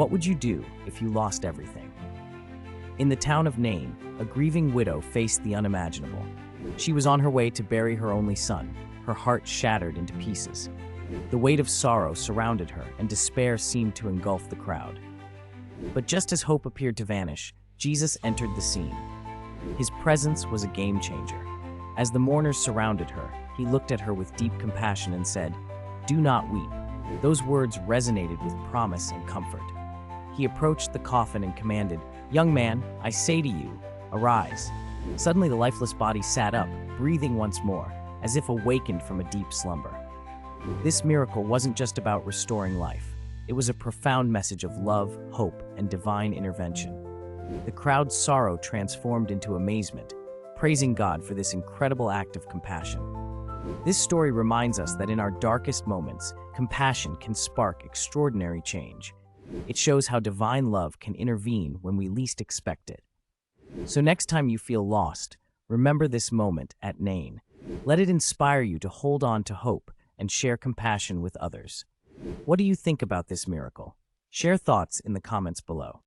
What would you do if you lost everything? In the town of Nain, a grieving widow faced the unimaginable. She was on her way to bury her only son, her heart shattered into pieces. The weight of sorrow surrounded her, and despair seemed to engulf the crowd. But just as hope appeared to vanish, Jesus entered the scene. His presence was a game changer. As the mourners surrounded her, he looked at her with deep compassion and said, "Do not weep." Those words resonated with promise and comfort. He approached the coffin and commanded, "Young man, I say to you, arise." Suddenly the lifeless body sat up, breathing once more, as if awakened from a deep slumber. This miracle wasn't just about restoring life. It was a profound message of love, hope, and divine intervention. The crowd's sorrow transformed into amazement, praising God for this incredible act of compassion. This story reminds us that in our darkest moments, compassion can spark extraordinary change. It shows how divine love can intervene when we least expect it. So next time you feel lost, remember this moment at Nain. Let it inspire you to hold on to hope and share compassion with others. What do you think about this miracle? Share thoughts in the comments below.